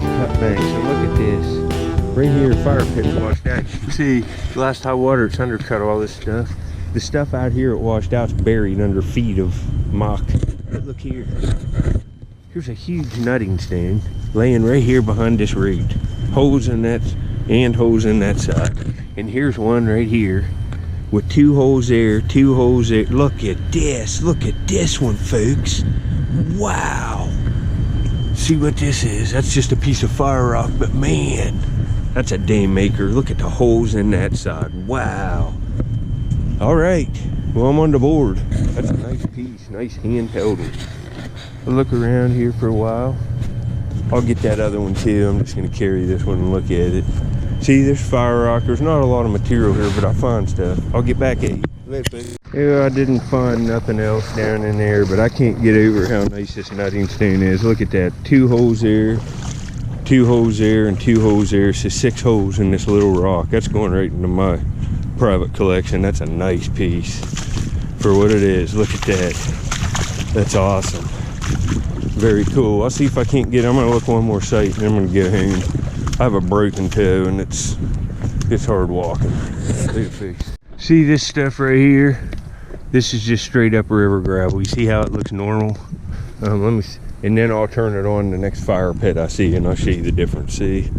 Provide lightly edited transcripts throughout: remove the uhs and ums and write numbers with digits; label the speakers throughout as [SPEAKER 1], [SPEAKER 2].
[SPEAKER 1] cut banks. And look at this. Right here, fire pits washed out. You can see last high water, it's undercut all this stuff. The stuff out here it washed out is buried under feet of muck. But look here. Here's a huge nutting stone laying right here behind this root. Holes in that and holes in that side. And here's one right here with 2 holes there, 2 holes there. Look at this. Look at this one, folks. Wow. See what this is? That's just a piece of fire rock, but man, that's a dam maker. Look at the holes in that side. Wow. All right. Well, I'm on the board. That's a nice piece. Nice handheld one. I'll look around here for a while. I'll get that other one too. I'm just going to carry this one and look at it. See, there's fire rock. There's not a lot of material here, but I find stuff. I'll get back at you. Yeah, I didn't find nothing else down in there, but I can't get over how nice this nutting stone is. Look at that. 2 holes there, 2 holes there, and 2 holes there. So 6 holes in this little rock. That's going right into my private collection. That's a nice piece for what it is. Look at that. That's awesome. Very cool. I'll see if I can't get, I'm going to look one more site and I'm going to get home. I have a broken toe and it's hard walking. See this stuff right here? This is just straight up river gravel. You see how it looks normal? Let me see. And then I'll turn it on the next fire pit I see and I'll show you the difference. See,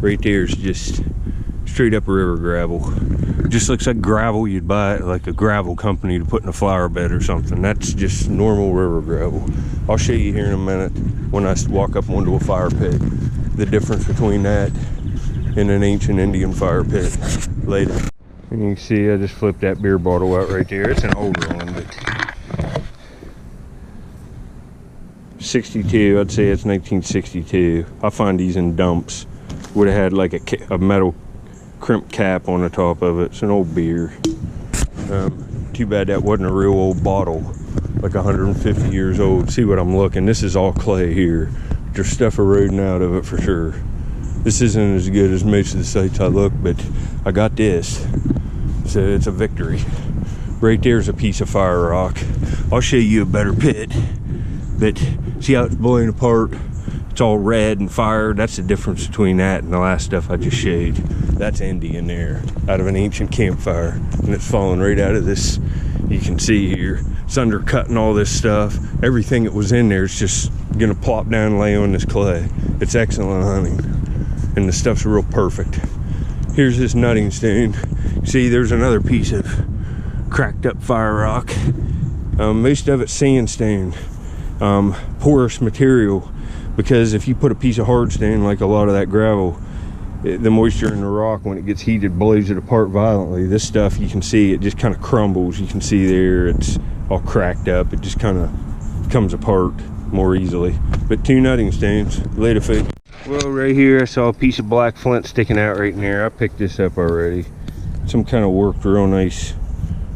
[SPEAKER 1] right there is just straight up river gravel. It just looks like gravel you'd buy at like a gravel company to put in a flower bed or something. That's just normal river gravel. I'll show you here in a minute when I walk up onto a fire pit the difference between that and an ancient Indian fire pit later. And you can see I just flipped that beer bottle out right there. It's an older one, but 62, I'd say it's 1962. I find these in dumps. Would have had like a metal crimp cap on the top of it. It's an old beer. Too bad that wasn't a real old bottle, like 150 years old. See what I'm looking? This is all clay here. There's stuff eroding out of it for sure. This isn't as good as most of the sites I look, but I got this. So it's a victory. Right there's a piece of fire rock. I'll show you a better pit, but see how it's blowing apart? It's all red and fire. That's the difference between that and the last stuff I just showed. That's Indian there, out of an ancient campfire, and it's falling right out of this. You can see here, it's undercutting all this stuff. Everything that was in there is just gonna plop down and lay on this clay. It's excellent hunting, and the stuff's real perfect. Here's this nutting stone. See, there's another piece of cracked up fire rock. Most of it's sandstone, porous material, because if you put a piece of hard stone like a lot of that gravel, the moisture in the rock when it gets heated blows it apart violently. This stuff, you can see it just kind of crumbles. You can see there it's all cracked up. It just kind of comes apart more easily. But 2 nutting stones, later food. Well, right here I saw a piece of black flint sticking out right in there. I picked this up already. Some kind of worked real nice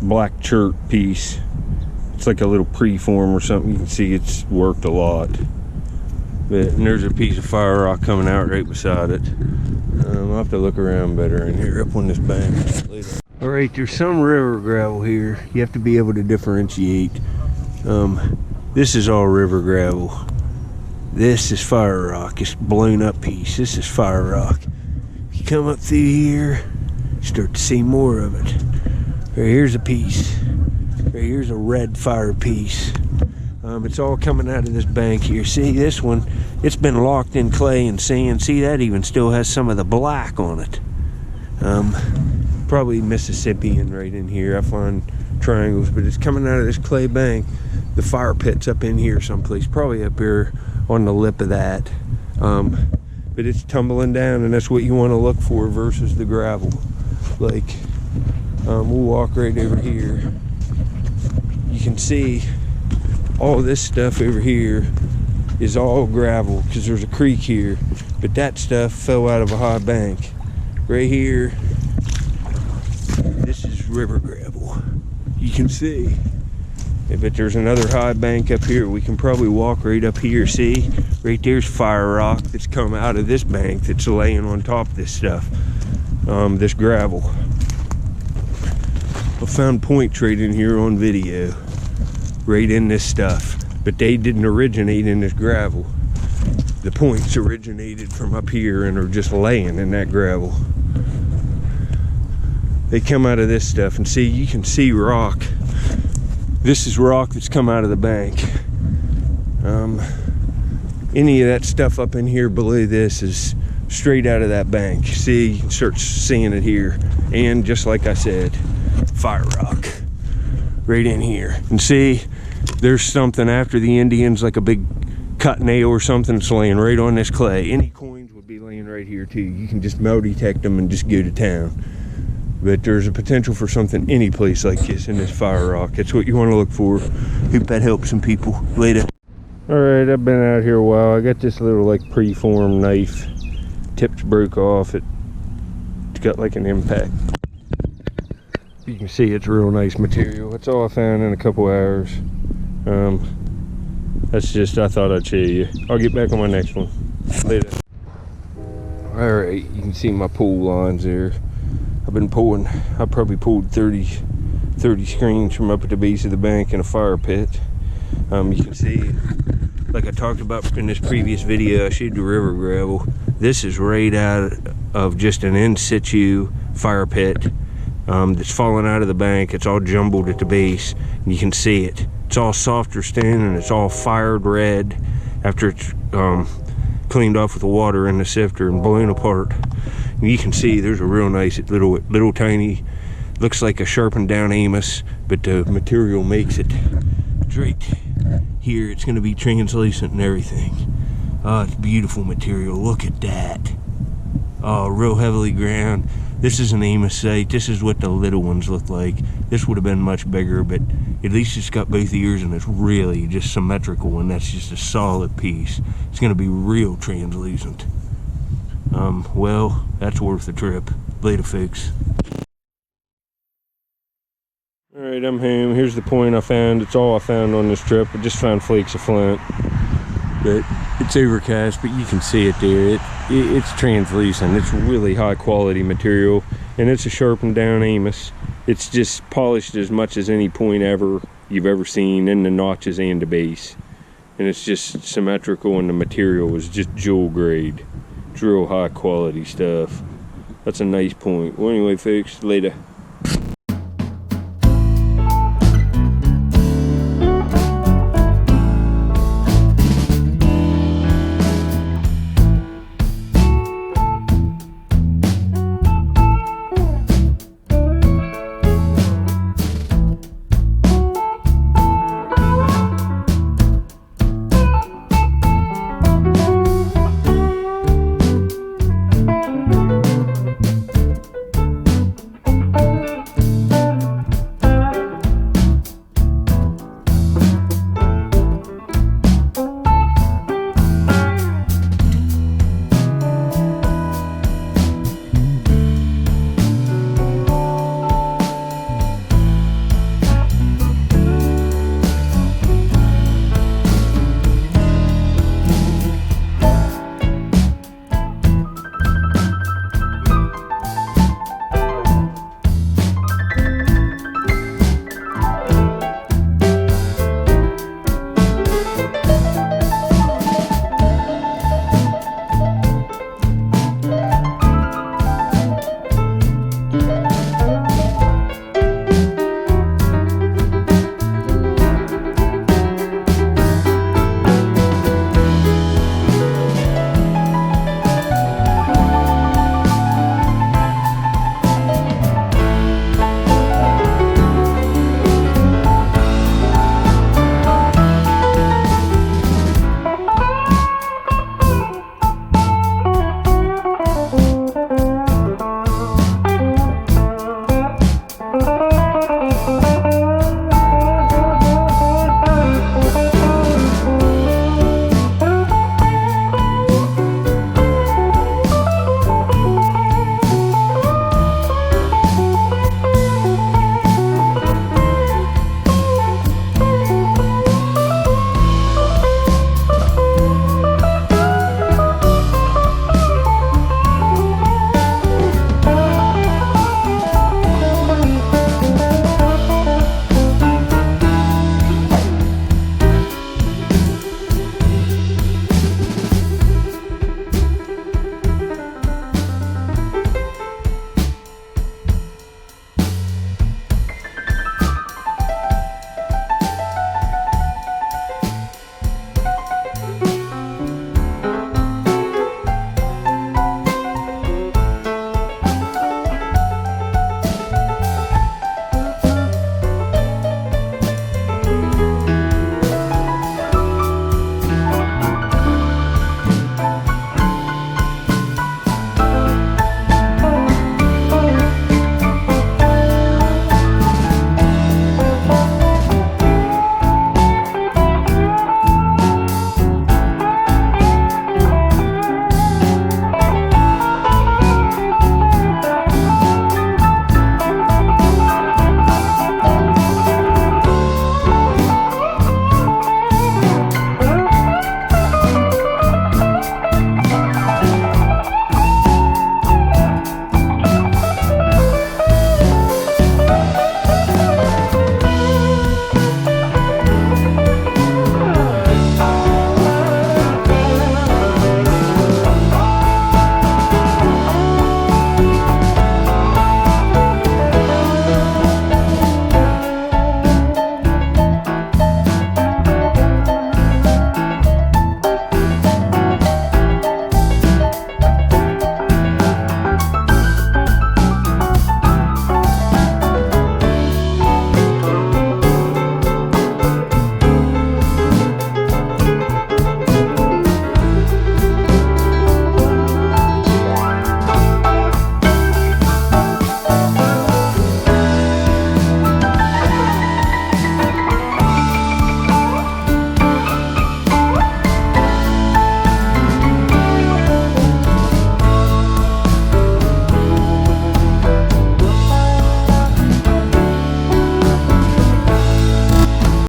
[SPEAKER 1] black chert piece. It's like a little preform or something. You can see it's worked a lot. And there's a piece of fire rock coming out right beside it. I'll have to look around better in here up on this bank later. All right, there's some river gravel here. You have to be able to differentiate. This is all river gravel. This is fire rock. It's blown up piece. This is fire rock. If you come up through here, you start to see more of it. Right here's a piece. Right here's a red fire piece. It's all coming out of this bank here. See this one? It's been locked in clay and sand. See, that even still has some of the black on it. Probably Mississippian right in here. I find triangles, but it's coming out of this clay bank. The fire pit's up in here someplace, probably up here on the lip of that. But it's tumbling down, and that's what you want to look for versus the gravel. Like, we'll walk right over here. You can see all this stuff over here is all gravel because there's a creek here, but that stuff fell out of a high bank. Right here, this is river gravel. You can see. But there's another high bank up here. We can probably walk right up here. See, right there's fire rock that's come out of this bank that's laying on top of this stuff, this gravel. I found points right in here on video, right in this stuff, but they didn't originate in this gravel. the points originated from up here and are just laying in that gravel. They come out of this stuff, and see, you can see rock. This is rock that's come out of the bank. Any of that stuff up in here below this is straight out of that bank. See, you can start seeing it here. And just like I said, fire rock right in here. And see, there's something after the Indians, like a big cut nail or something that's laying right on this clay. Any coins would be laying right here too. You can just metal detect them and just go to town. But there's a potential for something any place like this in this fire rock. That's what you want to look for. Hope that helps some people. Later. Alright, I've been out here a while. I got this little like preform knife. Tips broke off. It's got like an impact. You can see it's real nice material. That's all I found in a couple hours. That's just, I thought I'd show you. I'll get back on my next one. Later. Alright, you can see my pull lines there. I probably pulled 30 screens from up at the base of the bank in a fire pit. You can see, like I talked about in this previous video, I showed the river gravel. This is right out of just an in situ fire pit that's fallen out of the bank. It's all jumbled at the base, and you can see it. It's all softer stone, and it's all fired red after it's cleaned off with the water in the sifter and blown apart. And you can see there's a real nice little tiny, looks like a sharpened down Amos, but the material makes it. Right here, it's going to be translucent and everything. Oh, it's beautiful material. Look at that. Oh, real heavily ground. This is an Amos site. This is what the little ones look like. This would have been much bigger, but at least it's got both ears and it's really just symmetrical, and that's just a solid piece. It's going to be real translucent. Well, that's worth the trip. Later, folks. Alright, I'm home. Here's the point I found. It's all I found on this trip. I just found flakes of flint. But it's overcast, but you can see it there. It's translucent. It's really high quality material, and it's a sharpened down Amos. It's just polished as much as any point you've ever seen in the notches and the base. And it's just symmetrical, and the material is just jewel grade. It's real high quality stuff. That's a nice point. Well, anyway, folks, later.